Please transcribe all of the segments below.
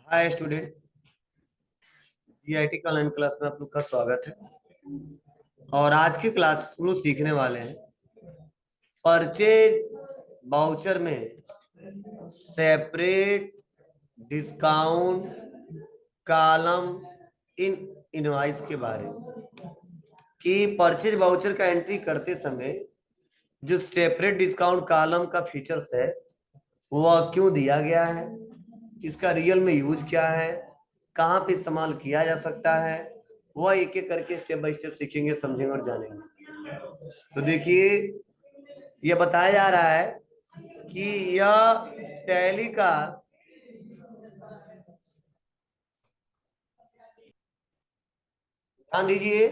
Hi student, GIT का online class में आप लोग का स्वागत है। और आज की क्लास हम लोग सीखने वाले हैं परचेज बाउचर में separate discount column in invoice के बारे में कि परचेज बाउचर का एंट्री करते समय जो सेपरेट डिस्काउंट कॉलम का फीचर्स है वह क्यों दिया गया है, इसका रियल में यूज क्या है, कहाँ पे इस्तेमाल किया जा सकता है, वह एक एक करके स्टेप बाय स्टेप सीखेंगे, समझेंगे और जानेंगे। तो देखिए, यह बताया जा रहा है कि यह टैली का ध्यान दीजिए,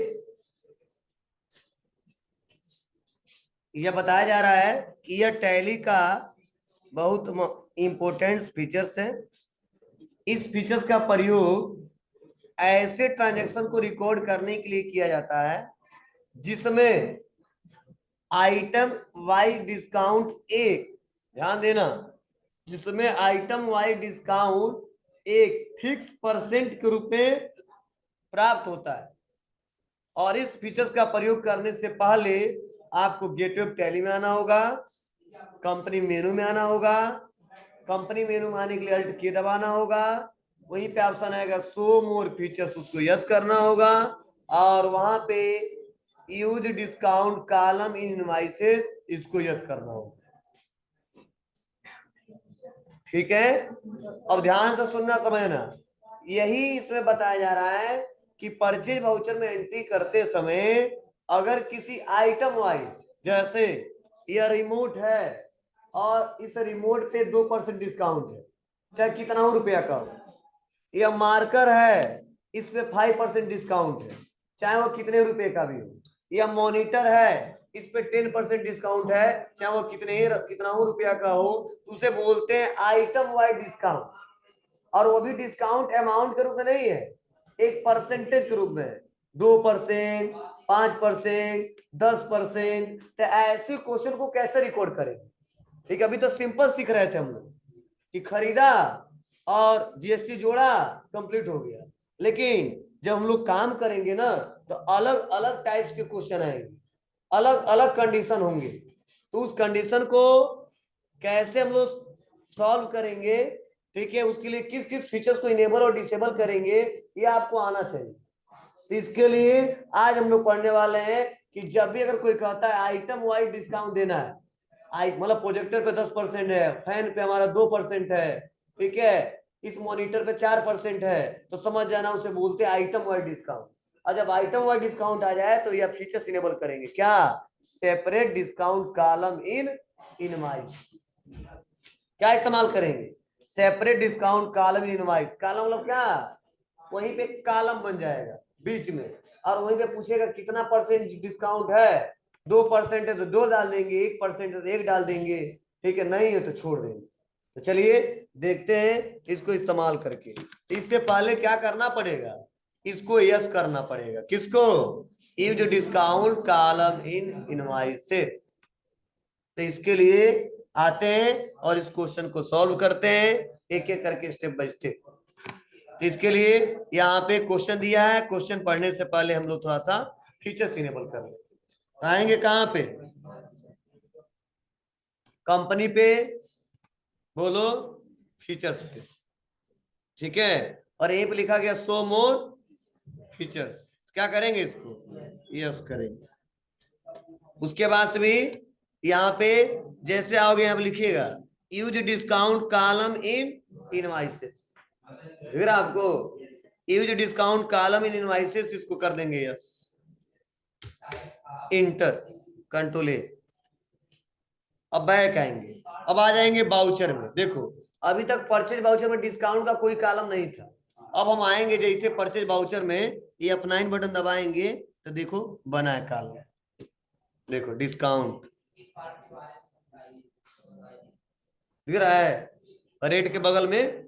यह बताया जा रहा है कि यह टैली का बहुत इंपॉर्टेंट फीचर्स है। इस फीचर्स का प्रयोग ऐसे ट्रांजैक्शन को रिकॉर्ड करने के लिए किया जाता है जिसमें आइटम वाई डिस्काउंट एक, ध्यान देना, जिसमें आइटम वाई डिस्काउंट एक फिक्स परसेंट के रूप में प्राप्त होता है। और इस फीचर्स का प्रयोग करने से पहले आपको गेटवे ऑफ टैली में आना होगा, कंपनी मेनू में आना होगा, कंपनी मेनू में आने के लिए अल्ट की दबाना होगा, वहीं पे ऑप्शन आएगा शो मोर फीचर्स, उसको यस करना होगा, और वहां पे use discount column in invoices, इसको यस करना होगा। ठीक है, अब ध्यान से सुनना समझना, यही इसमें बताया जा रहा है कि परचेज वाउचर में एंट्री करते समय अगर किसी आइटम वाइज, जैसे यह रिमोट है और इस रिमोट पे 2% डिस्काउंट है, चाहे कितना हो रुपया का हो, यह मार्कर है इस पे 5% डिस्काउंट है, चाहे वो कितने रुपए का भी हो, यह मॉनिटर है इस पे 10% डिस्काउंट है, चाहे वो कितना हो रुपया का हो, उसे बोलते हैं आइटम वाइज डिस्काउंट। और वो भी डिस्काउंट अमाउंट के रूप में नहीं है, एक परसेंटेज के रूप में, 2%, 5%, 10%। तो ऐसे क्वेश्चन को कैसे रिकॉर्ड करेंगे? ठीक है, अभी तो सिंपल सीख रहे थे हम लोग कि खरीदा और जीएसटी जोड़ा, कंप्लीट हो गया। लेकिन जब हम लोग काम करेंगे ना तो अलग अलग टाइप्स के क्वेश्चन आएंगे, अलग अलग कंडीशन होंगे, तो उस कंडीशन को कैसे हम लोग सॉल्व करेंगे, ठीक है, उसके लिए किस किस फीचर्स को इनेबल और डिसेबल करेंगे, ये आपको आना चाहिए। तो इसके लिए आज हम लोग पढ़ने वाले हैं कि जब भी अगर कोई कहता है आइटम वाइज डिस्काउंट देना है, मतलब प्रोजेक्टर पे 10% है, फैन पे हमारा 2% है, ठीक है, इस मॉनिटर पे 4% है, तो समझ जाना उसे बोलते हैं आइटम वाइज डिस्काउंट। और जब आइटम वाइज डिस्काउंट आ जाए तो यह फीचर्स इनेबल करेंगे, क्या? Separate discount column in invoice. क्या इस्तेमाल करेंगे? Separate discount column in invoice. Column मतलब क्या? वहीं पे कॉलम बन जाएगा बीच में, और वहीं पे पूछेगा कितना परसेंट डिस्काउंट है, 2% है तो 2 डाल देंगे, 1% है तो 1 डाल देंगे, ठीक है, नहीं है तो छोड़ देंगे। तो चलिए देखते हैं इसको इस्तेमाल करके। इससे पहले क्या करना पड़ेगा? इसको यस करना पड़ेगा। किसको? Use discount column in invoices. तो इसके लिए आते हैं और इस क्वेश्चन को सॉल्व करते हैं एक एक करके, स्टेप बाय स्टेप। तो इसके लिए यहाँ पे क्वेश्चन दिया है, क्वेश्चन पढ़ने से पहले हम लोग थोड़ा सा फीचर्स इनेबल कर लें। आएंगे कहाँ पे? कंपनी पे, बोलो, फीचर्स पे, ठीक है, और यहीं पे लिखा गया शो मोर फीचर्स। क्या करेंगे? इसको यस करेंगे। उसके बाद भी यहाँ पे जैसे आओगे यहाँ पे लिखिएगा use discount column in invoices, फिर आपको use discount column in invoices, इसको कर देंगे यस, इंटर, कंट्रोल ए। अब बैक आएंगे, अब आ जाएंगे बाउचर में। देखो, अभी तक परचेज बाउचर में डिस्काउंट का कोई कॉलम नहीं था। अब हम आएंगे जैसे परचेज बाउचर में, ये F9 बटन दबाएंगे तो देखो बना है कॉलम, देखो डिस्काउंट दिख रहा है रेट के बगल में,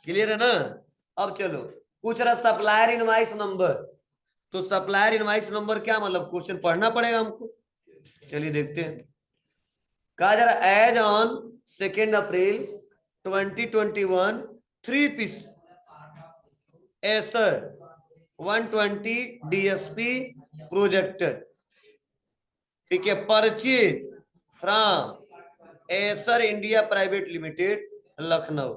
क्लियर है ना? अब चलो, पूछ रहा सप्लायर इनवॉइस नंबर, तो सप्लायर इनवॉइस नंबर क्या मतलब, क्वेश्चन पढ़ना पड़ेगा हमको। चलिए देखते हैं। कहा जा रहा as on 2 April 2021 3 piece Acer 120 DSP projector, ठीक है, purchase from Acer India private limited Lucknow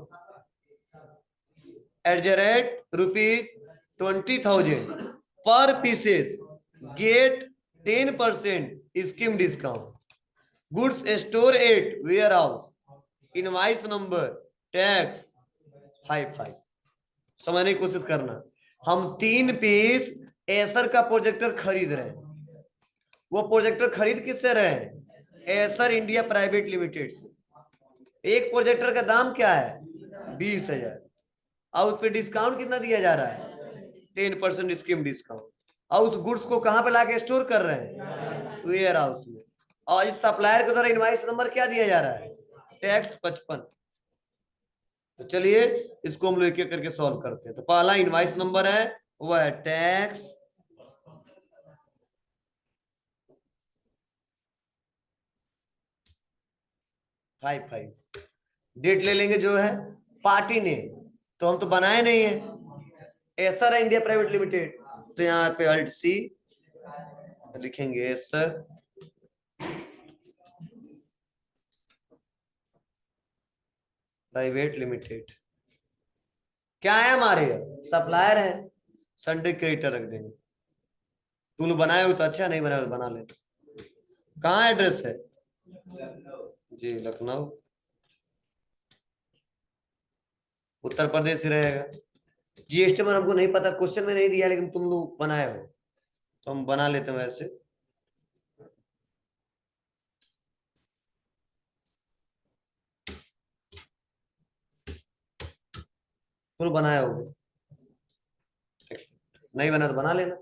at the rate ₹20,000 per pieces, get 10% scheme discount, goods store at warehouse, invoice number, tax 55। समझने की कोशिश करना, हम 3 पीस एसर का projector खरीद रहे हैं। वो प्रोजेक्टर खरीद किससे रहे हैं? एसर इंडिया प्राइवेट लिमिटेड से। एक प्रोजेक्टर का दाम क्या है? 20,000, और उस पर डिस्काउंट कितना दिया जा रहा है? 10% स्कीम डिस्काउंट। और उस गुड्स को कहां पे लाके स्टोर कर रहे हैं? वेयर हाउस में। और इस सप्लायर के द्वारा इनवाइस नंबर क्या दिया जा रहा है? टैक्स 55। तो चलिए इसको हम लोग एक एक करके सॉल्व करते हैं। तो पहला इनवाइस नंबर है, वो है टैक्स 55। डेट ले लेंगे जो है पार्टी ने, तो हम तो बनाए नहीं है, एसर है इंडिया प्राइवेट लिमिटेड, तो यहाँ पे अल्ट सी लिखेंगे एसर प्राइवेट लिमिटेड। क्या है हमारे? सप्लायर है, संडे क्रेडिटर रख देंगे। तुम लोग बनाए हो तो अच्छा, नहीं बनाए हो तो बना ले। कहाँ एड्रेस है? जी लखनऊ उत्तर प्रदेश ही रहेगा। जीएसटी में हमको नहीं पता, क्वेश्चन में नहीं दिया, लेकिन तुम लोग बनाए हो तो हम बना लेते हैं वैसे। तुम बनाए हो, नहीं बना तो बना लेना।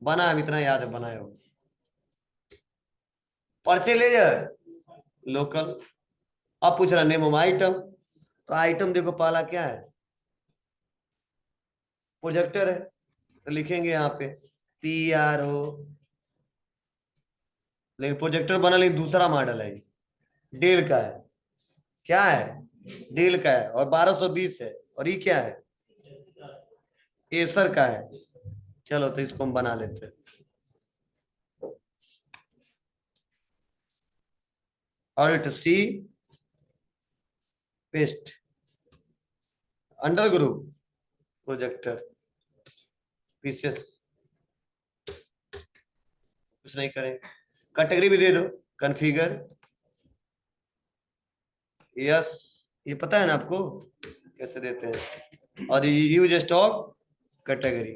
बना, अब इतना याद है बनाए हो। पर्चे ले जाए लोकल। अब पूछ रहा नेम ऑफ आइटम, तो आइटम देखो पहला क्या है? प्रोजेक्टर है, तो लिखेंगे यहाँ पे PRO। लेकिन प्रोजेक्टर बना, लेकिन दूसरा मॉडल है, डेल का है। क्या है? डेल का है, और 1220 है। और ये क्या है? एसर का है। चलो तो इसको हम बना लेते हैं। Alt C paste, under group projector pieces, कुछ नहीं करेंगे। कैटेगरी भी दे दो, कॉन्फ़िगर। यस, ये पता है ना आपको कैसे देते हैं। और यूज स्टॉक कैटेगरी,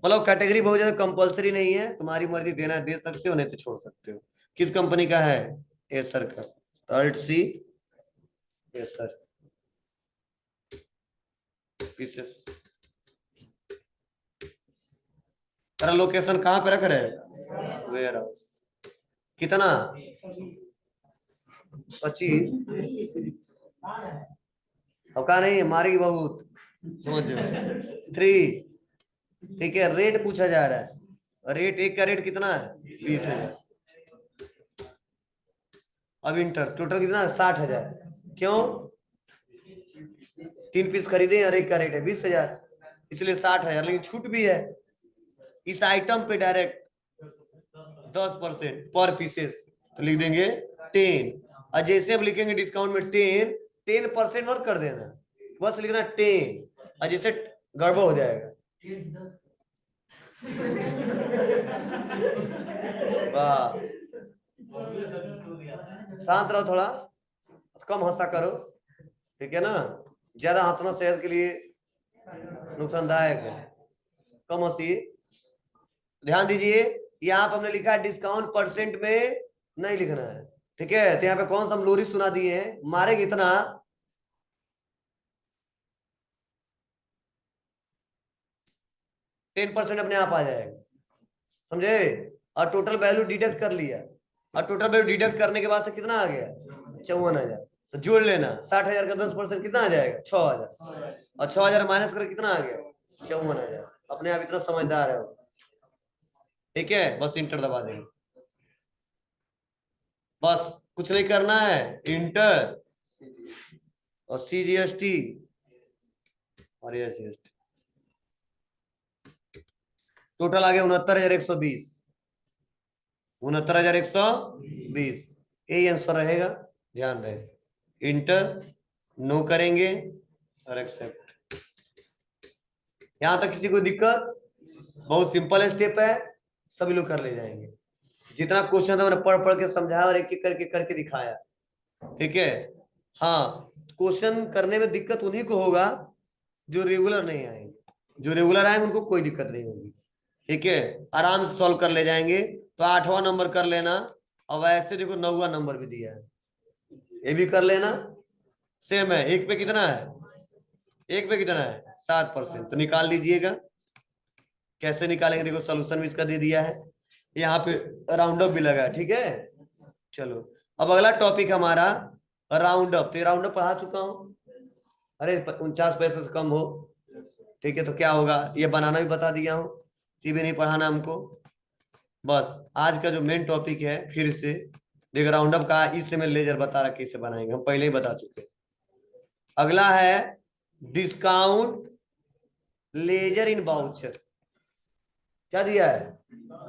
मतलब कैटेगरी बहुत ज्यादा कंपलसरी नहीं है, तुम्हारी मर्जी, देना दे सकते हो, नहीं तो छोड़ सकते हो। किस कंपनी का है? एसर का, तो अल्ट सी एसर पीसेस। तेरा लोकेशन कहाँ पे रख रहे? Warehouse. कितना? 25। अब कहा नहीं, हमारी बहुत समझो 3। ठीक है, रेट पूछा जा रहा है, रेट एक का रेट कितना है? 20,000। अब इंटर टोटल कितना है? 60,000। क्यों? 3 पीस खरीदे और एक का रेट है 20,000, इसलिए 60,000। लेकिन छूट भी है इस आइटम पे, डायरेक्ट 10% पर पीसेस, तो लिख देंगे 10। और जैसे अब लिखेंगे डिस्काउंट में 10% मत कर देना, बस लिखना 10, और जैसे गड़बड़ हो जाएगा। वाह, शांत रहो थोड़ा, कम हंसा करो, ठीक है ना? ज्यादा हंसना सेहत के लिए नुकसानदायक है, कम हंसी। ध्यान दीजिए, यहाँ पे हमने लिखा है डिस्काउंट परसेंट में नहीं लिखना है, ठीक है? तो यहाँ पे कौन सा हम लोरी सुना दिए हैं, मारेंगे इतना 10% अपने आप आ जाएगा, समझे? और टोटल वैल्यू डिडक्ट कर लिया, और टोटल वैल्यू डिडक्ट करने के बाद से कितना आ गया? 54,000। तो जोड़ लेना, 60,000 का 10% कितना आ जाएगा? 6,000। और 6,000 माइनस करके कितना आ गया? 54,000। अपने आप इतना समझदार है वो, ठीक है? बस इंटर दबा देंगे, बस कुछ नहीं करना है, इंटर और CGST और SGST, टोटल आ गया 69,120। 69,120 यही आंसर रहेगा, ध्यान रहे। इंटर नो करेंगे और एक्सेप्ट। यहां तक किसी को दिक्कत? बहुत सिंपल स्टेप है, सभी लोग कर ले जाएंगे। जितना क्वेश्चन था मैंने पढ़ पढ़ के समझाया और एक एक करके दिखाया, ठीक है। हाँ, क्वेश्चन करने में दिक्कत उन्हीं को होगा जो रेगुलर नहीं आएंगे, जो रेगुलर आएंगे उनको कोई दिक्कत नहीं होगी, ठीक है, आराम से सॉल्व कर ले जाएंगे। तो 8वां नंबर कर लेना, और वैसे देखो 9वां नंबर भी दिया है, ये भी कर लेना। सेम है, एक पे कितना है? एक पे कितना है? 7%। तो निकाल लीजिएगा। कैसे निकालेंगे? देखो सोल्यूशन भी इसका दे दिया है, यहाँ पे राउंड अप भी लगा है, ठीक है। चलो अब अगला टॉपिक हमारा राउंड अप। तो राउंड अप पढ़ा चुका हूं, अरे 49 पैसे से कम हो, ठीक है। तो क्या होगा, ये बनाना भी बता दिया हूं, ये भी नहीं पढ़ाना हमको। बस आज का जो मेन टॉपिक है, फिर से देख राउंड अप का इससे मैं लेजर बता रहा कैसे बनाएंगे, हम पहले ही बता चुके। अगला है डिस्काउंट लेजर इन बाउचर। क्या दिया है?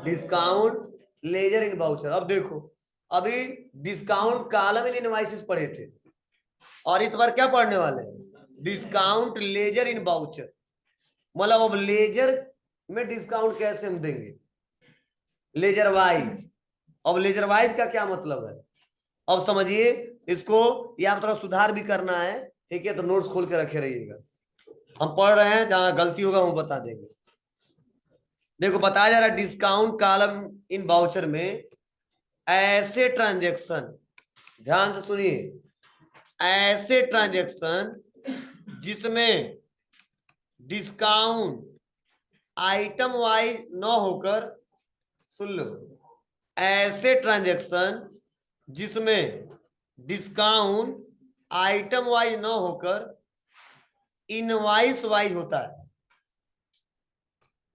डिस्काउंट लेजर इन बाउचर। अब देखो, अभी डिस्काउंट कॉलम इन इनवॉइसेस पढ़े थे, और इस बार क्या पढ़ने वाले हैं? डिस्काउंट लेजर इन बाउचर। मतलब अब लेजर में डिस्काउंट कैसे हम देंगे, लेजर वाइज। अब लेजर वाइज का क्या मतलब है, अब समझिए इसको। या थोड़ा सुधार भी करना है, ठीक है, तो नोट्स खोल के रखे रहिएगा। हम पढ़ रहे हैं, जहां गलती होगा हम बता देंगे। देखो बताया जा रहा है डिस्काउंट कॉलम इन बाउचर में ऐसे ट्रांजैक्शन, ध्यान से सुनिए, ऐसे ट्रांजैक्शन जिसमें डिस्काउंट आइटम वाइज न होकर, सुन लो, ऐसे ट्रांजैक्शन जिसमें डिस्काउंट आइटम वाइज न होकर इनवॉइस वाइज होता है।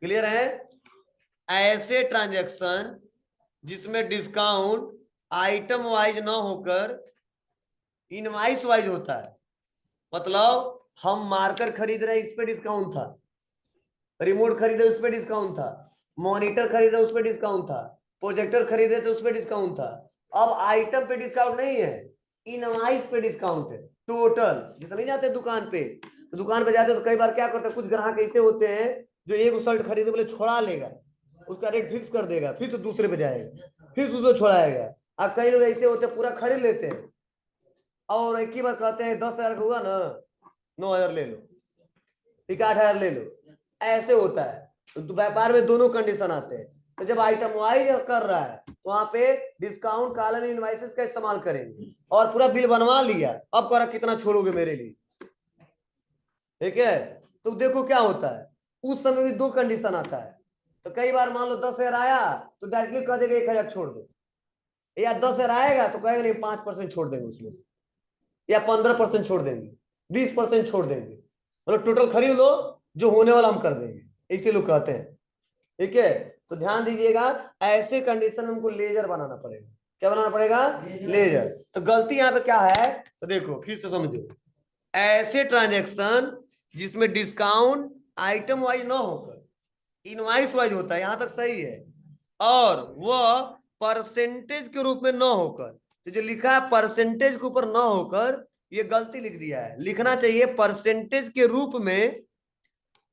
क्लियर है? ऐसे ट्रांजैक्शन जिसमें डिस्काउंट आइटम वाइज न होकर इनवॉइस वाइज होता है। मतलब हम मार्कर खरीद रहे हैं, इस पे डिस्काउंट था, रिमोट खरीदे उस पे डिस्काउंट था, मॉनिटर खरीदे उस पे डिस्काउंट था, प्रोजेक्टर खरीदे तो उस पे डिस्काउंट था। अब आइटम पे डिस्काउंट नहीं है, इनवॉइस पे डिस्काउंट है टोटल। जैसे नहीं जाते दुकान पे, तो दुकान पे जाते तो कई बार क्या करते हैं, कुछ ग्राहक ऐसे होते हैं जो एक शर्ट खरीदे बोले छोड़ा लेगा, उसका रेट फिक्स कर देगा, फिर से दूसरे पे जाएगा, फिर उसको छोड़ाएगा। अब कई लोग ऐसे होते हैं पूरा खरीद लेते हैं और एक ही बार कहते हैं 10,000 का हुआ ना, 9,000 ले लो, ठीक है, 8,000 ले लो। ऐसे होता है। तो व्यापार में दोनों कंडीशन आते हैं। तो जब आइटम वाइज कर रहा है तो वहां पे डिस्काउंट कॉलम इनवॉइसेस का इस्तेमाल करेंगे। और पूरा बिल बनवा लिया, अब कह रहा कितना छोड़ोगे मेरे लिए, ठीक है। तो देखो क्या होता है, उस समय भी दो कंडीशन आता है। तो कई बार मान लो 10,000 आया तो डायरेक्टली कह देगा 1,000 छोड़ दो, या 10,000 आएगा तो कहेगा नहीं 5% छोड़ देंगे उसमें से, या 15% छोड़ देंगे, 20% छोड़ देंगे, मतलब टोटल खरीद लो, जो होने वाला हम कर देंगे, ऐसे लोग कहते हैं, ठीक है। तो ध्यान दीजिएगा, ऐसे कंडीशन में हमको लेजर बनाना पड़ेगा। क्या बनाना पड़ेगा? लेजर। तो गलती यहाँ पे क्या है, तो देखो फिर से समझो, ऐसे ट्रांजेक्शन जिसमें डिस्काउंट आइटम वाइज ना होकर इनवॉइस वाइज होता है, यहां तक सही है, और वह परसेंटेज के रूप में ना होकर, तो जो लिखा है परसेंटेज के ऊपर ना होकर, ये गलती लिख दिया है, लिखना चाहिए परसेंटेज के रूप में,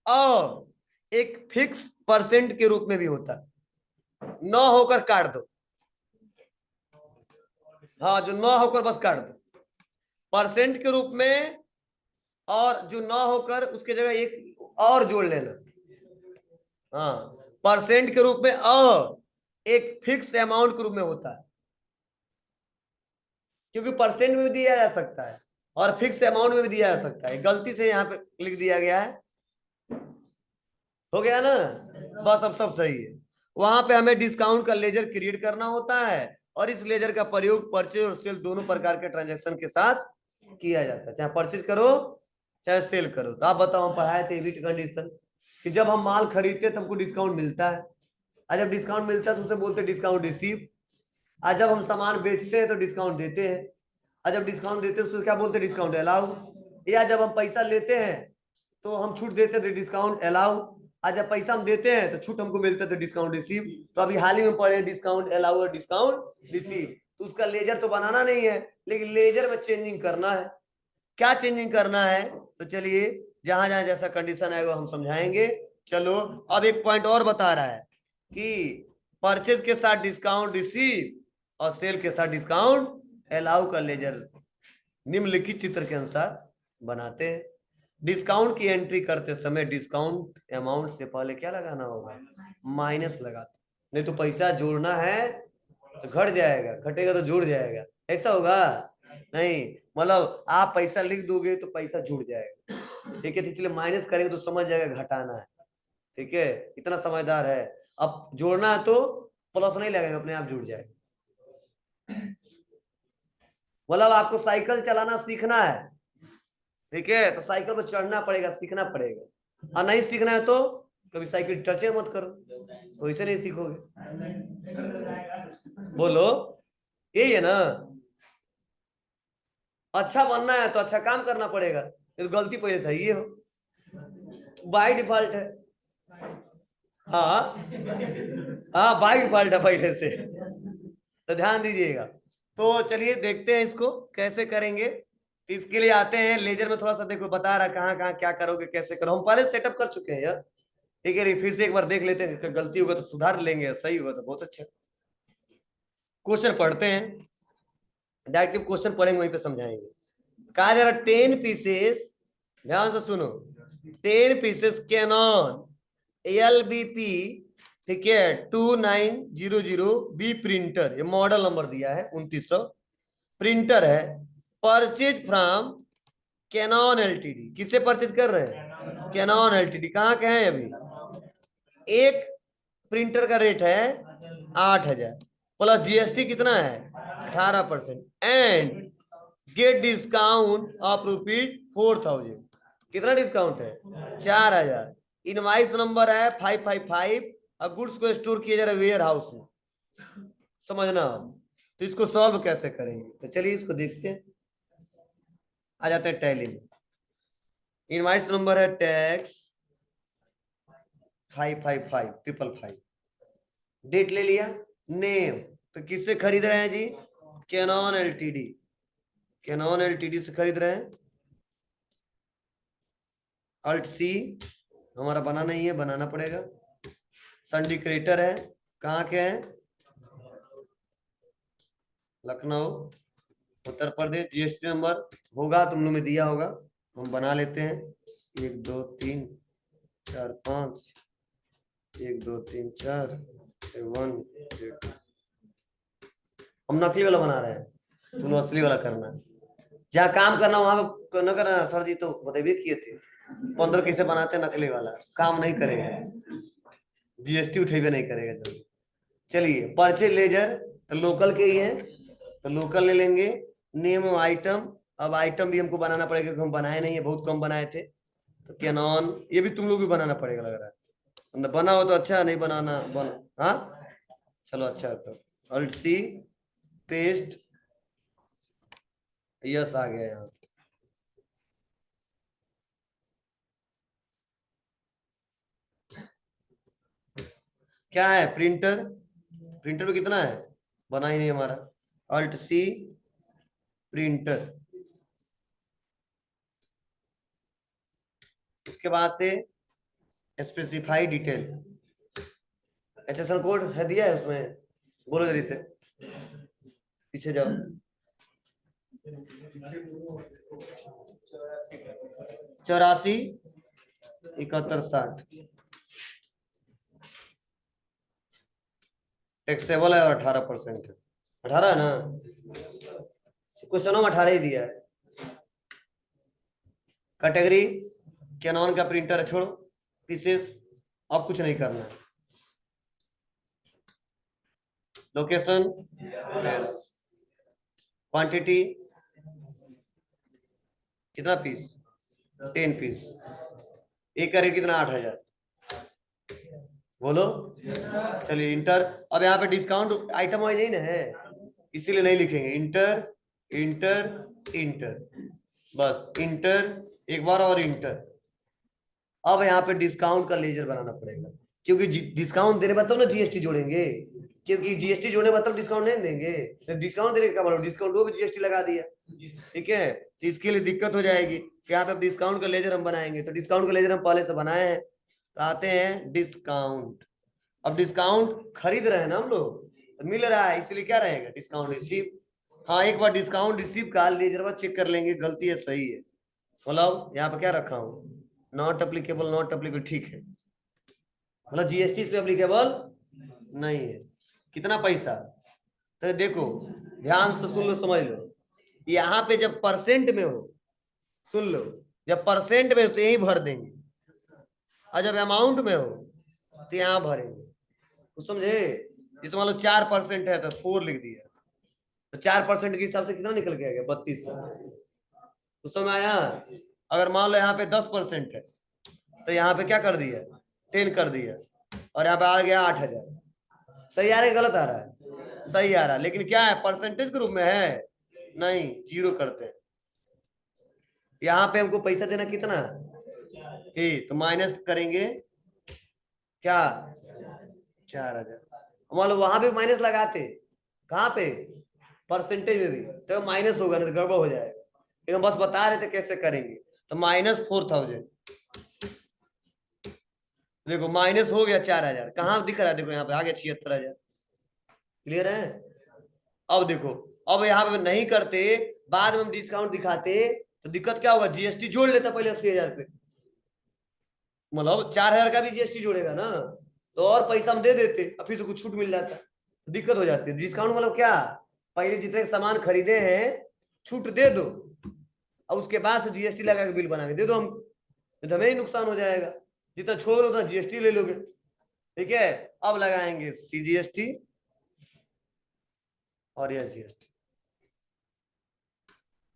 और एक फिक्स परसेंट के रूप में भी होता है। ना होकर काट दो, हाँ, जो ना होकर बस काट दो, परसेंट के रूप में, और जो ना होकर उसके जगह एक और जोड़ लेना, हाँ, परसेंट के रूप में और एक फिक्स अमाउंट के रूप में होता है, क्योंकि परसेंट में भी दिया जा सकता है और फिक्स अमाउंट में भी दिया जा सकता है। गलती से यहाँ पे लिख दिया गया है, हो गया ना, बस अब सब सही है। वहां पे हमें डिस्काउंट का लेजर क्रिएट करना होता है, और इस लेजर का प्रयोग परचेज और सेल दोनों प्रकार के ट्रांजैक्शन के साथ किया जाता है, चाहे परचेज करो चाहे सेल करो। तो आप बताओ, हम पढ़ाए थे एबिट कंडीशन कि जब हम माल खरीदते हैं तो हमको डिस्काउंट मिलता है, और जब डिस्काउंट मिलता है तो उसे बोलते हैं डिस्काउंट रिसीव, और जब हम सामान बेचते हैं तो डिस्काउंट देते हैं, और जब डिस्काउंट देते हैं तो क्या बोलते हैं? Discount allow. या जब हम पैसा लेते हैं तो हम छूट देते थे, डिस्काउंट अलाउ। आज जब पैसा हम देते हैं तो छूट हमको मिलता था, डिस्काउंट रिसीव। तो अभी हाल ही में पढ़े डिस्काउंट अलाउ और डिस्काउंट रिसीव। तो उसका लेजर तो बनाना नहीं है, लेकिन लेजर में चेंजिंग करना है। क्या चेंजिंग करना है? तो चलिए जहां जहां जैसा कंडीशन आएगा हम समझाएंगे। चलो अब एक पॉइंट और बता रहा है कि परचेज के साथ डिस्काउंट रिसीव और सेल के साथ डिस्काउंट अलाउ का लेजर निम्नलिखित चित्र के अनुसार बनाते हैं। डिस्काउंट की एंट्री करते समय डिस्काउंट अमाउंट से पहले क्या लगाना होगा? माइनस लगाते, नहीं तो पैसा जोड़ना है तो घट जाएगा, घटेगा तो जुड़ जाएगा, ऐसा होगा नहीं। मतलब आप पैसा लिख दोगे तो पैसा जुड़ जाएगा, ठीक है, तो इसलिए माइनस करेंगे तो समझ जाएगा घटाना है, ठीक है, इतना समझदार है। अब जोड़ना है तो प्लस नहीं लगेगा, अपने आप जुड़ जाएगा। मतलब आपको साइकिल चलाना सीखना है, ठीक है, तो साइकिल पर चढ़ना पड़ेगा, सीखना पड़ेगा। और नहीं सीखना है तो कभी साइकिल टच मत करो, तो इसे नहीं सीखोगे। बोलो, यही है ना। अच्छा बनना है तो अच्छा काम करना पड़ेगा, ये तो गलती पहले से ही हो, बाय डिफॉल्ट है। हाँ हाँ, बाय डिफॉल्ट है पहले से, तो ध्यान दीजिएगा। तो चलिए देखते हैं इसको कैसे करेंगे। इसके लिए आते हैं लेजर में, थोड़ा सा देखो बता रहा कहाँ कहाँ क्या करोगे, कैसे करो। हम पहले सेटअप कर चुके हैं यार, ठीक है, फिर से एक बार देख लेते हैं, गलती होगा तो सुधार लेंगे, सही होगा तो बहुत अच्छा। क्वेश्चन पढ़ते हैं, डायरेक्टिव क्वेश्चन पढ़ेंगे वहीं पे समझाएंगे। कहा जा रहा 10 पीसेस, ध्यान से सुनो, 10 पीसेस कैनॉन LBP, ठीक है, 2900 बी प्रिंटर, ये मॉडल नंबर दिया है 2900 प्रिंटर है। परचेज फ्रॉम कैनॉन LTD, किससे परचेज कर रहे हैं? Canon LTD। कहाँ के हैं अभी? एक प्रिंटर का रेट है 8000 प्लस GST कितना है? 18%। And get discount of ₹4000। कितना डिस्काउंट है? 4000। इनवाइस नंबर है 555 और गुड्स को स्टोर किया जा रहा है वेयर हाउस में, समझना। तो इसको सॉल्व कैसे करेंगे, तो चलिए इसको देखते हैं। आ जाते हैं टैली में। इनवाइस नंबर है टैक्स 555 डेट ले लिया। नेम तो किससे खरीद रहे हैं जी? कैनॉन LTD, कैनॉन LTD से खरीद रहे हैं। अल्ट C हमारा बना नहीं है, बनाना पड़ेगा। संडिकेटर है, कहाँ के हैं? लखनऊ, उत्तर प्रदेश। GST नंबर होगा, तुम लोग में दिया होगा, हम बना लेते हैं। 1 2 3 4 5, 1 2 3 4 1 2। हम नकली वाला बना रहे हैं, तुम असली वाला करना है। जहाँ काम करना वहां पे न करना। सर जी तो बताइए किए थे 15 कैसे बनाते हैं, नकली वाला काम नहीं करेगा, GST उठेगा नहीं करेगा जल्दी। चलिए परचेज लेजर तो लोकल के ही है, तो लोकल ले लेंगे। नेम ऑफ आइटम, अब आइटम भी हमको बनाना पड़ेगा क्योंकि हम बनाए नहीं है, बहुत कम बनाए थे। तो कैनॉन, ये भी तुम लोग भी बनाना पड़ेगा लग रहा है, बना हो तो अच्छा, नहीं बनाना हाँ चलो अच्छा। तो अल्ट C पेस्ट, यस आ गया यहाँ। क्या है? प्रिंटर, प्रिंटर में कितना है? बना ही नहीं हमारा। अल्ट C प्रिंटर, उसके बाद से स्पेसिफाई डिटेल, HSN कोड है दिया है उसमें, बोलो जल्दी से, पीछे जाओ। 84 71 60 टैक्सेबल है और 18% है। 18 है ना? क्वेश्चनों में 18 ही दिया है। कैटेगरी कैनॉन का प्रिंटर है, छोड़ो। पीसेस अब कुछ नहीं करना है। लोकेशन, क्वांटिटी कितना पीस? 10 पीस। एक का रेट कितना? 8000। बोलो चलिए इंटर। अब यहाँ पे डिस्काउंट आइटम वाइज नहीं ना है, इसीलिए नहीं लिखेंगे। इंटर इंटर इंटर, बस इंटर एक बार और इंटर। अब यहाँ पे डिस्काउंट का लेजर बनाना पड़ेगा, क्योंकि डिस्काउंट देने बाद तब ना जीएसटी जोड़ेंगे, क्योंकि जीएसटी जोड़ने बाद तब डिस्काउंट नहीं देंगे। तो डिस्काउंट देने का मतलब डिस्काउंट वो भी जीएसटी लगा दिया, ठीक है। तो इसके लिए दिक्कत हो जाएगी कि यहाँ पे डिस्काउंट का लेजर हम बनाएंगे। तो डिस्काउंट का लेजर हम पहले से बनाए हैं, तो आते हैं डिस्काउंट। अब डिस्काउंट खरीद रहे हैं ना हम लोग, तो मिल रहा है, इसलिए क्या रहेगा डिस्काउंट रिसीव। हाँ, एक बार डिस्काउंट रिसीव का लेजर बाद चेक कर लेंगे गलती है सही है। मतलब यहाँ पे क्या रखा हूँ, नॉट अप्लीकेबल, नॉट अप्लीकेबल, ठीक है। मतलब जीएसटी इस पे अप्लीकेबल नहीं है। कितना पैसा, तो देखो ध्यान से सुन लो, समझ लो। यहाँ पे जब परसेंट में हो, सुन लो, जब परसेंट में हो तो यही भर देंगे, और जब अमाउंट में हो तो यहाँ भरेंगे, तो समझे। इसमें मान लो 4% है तो 4 लिख दिया, तो 4% के हिसाब से कितना निकल के आ गया, 32। तो समझ आया। अगर मान लो यहाँ पे 10% है, तो यहाँ पे क्या कर दिया, 10 कर दिया, और यहाँ पे आ गया 8,000। सही आ रहा है गलत आ रहा है, सही आ रहा है, लेकिन क्या है परसेंटेज के रूप में है, नहीं, जीरो करते हैं। यहाँ पे हमको पैसा देना कितना, तो माइनस करेंगे क्या, 4,000। मान लो वहां पे माइनस लगाते, कहाँ पे, परसेंटेज में भी, तो माइनस होगा, नहीं तो गड़बड़ हो जाएगा। लेकिन बस बता रहे थे कैसे करेंगे। तो -4,000, देखो माइनस हो गया 4,000, कहाँ दिख रहा है, देखो यहाँ पे आ गया 76,000। क्लियर है। अब देखो, अब यहाँ पे नहीं करते, बाद में हम डिस्काउंट दिखाते, तो दिक्कत क्या होगा, जीएसटी जोड़ लेता पहले 80,000 पे, मतलब 4,000 का भी जीएसटी जोड़ेगा ना, तो और पैसा हम दे देते, और फिर से कुछ छूट मिल जाता, दिक्कत हो जाती है। डिस्काउंट मतलब क्या, पहले जितने सामान खरीदे हैं छूट दे दो, और उसके बाद से जीएसटी लगा के बिल बना के दे दो हमको, तो हमें ही नुकसान हो जाएगा। जितना छोड़ उतना जीएसटी ले लोगे, ठीक है। अब लगाएंगे सीजीएसटी और यह जीएसटी,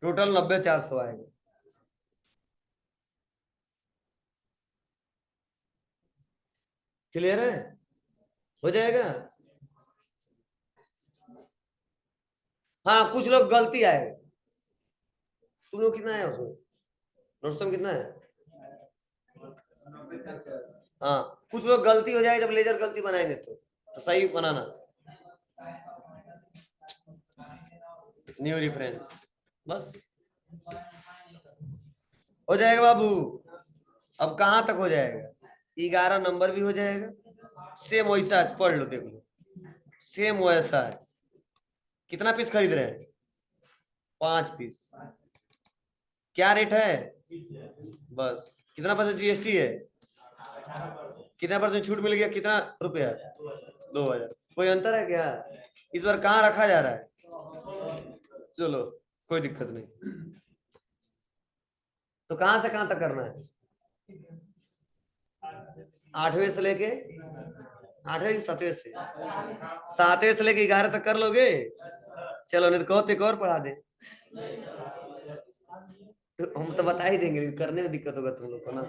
टोटल 90,400 आएगा। क्लियर है, हो जाएगा। हाँ, कुछ लोग गलती आए, तुम लोग कितना है उसमें, नोट्स में कितना है। हाँ, कुछ लोग गलती हो जाए जब लेजर गलती बनाएंगे, तो सही बनाना, न्यू रेफरेंस, बस हो जाएगा बाबू। अब कहां तक हो जाएगा, 11 नंबर भी हो जाएगा, सेम वैसा पढ़ लो, देख लो, सेम वैसा है। कितना पीस खरीद रहे हैं, 5 पीस, क्या रेट है, बस कितना परसेंट जीएसटी है, कितना परसेंट छूट मिल गया, कितना रुपया, 2,000। कोई अंतर है क्या, इस बार कहाँ रखा जा रहा है, चलो कोई दिक्कत नहीं। तो कहां से कहां तक करना है, 8वें से लेके 8वें की 7वें से, 7वें से लेके 11 तक कर लोगे, चलो नहीं तो कहो तो एक और पढ़ा दे, तो हम तो बता ही देंगे, करने में दिक्कत होगा तुम लोग को ना।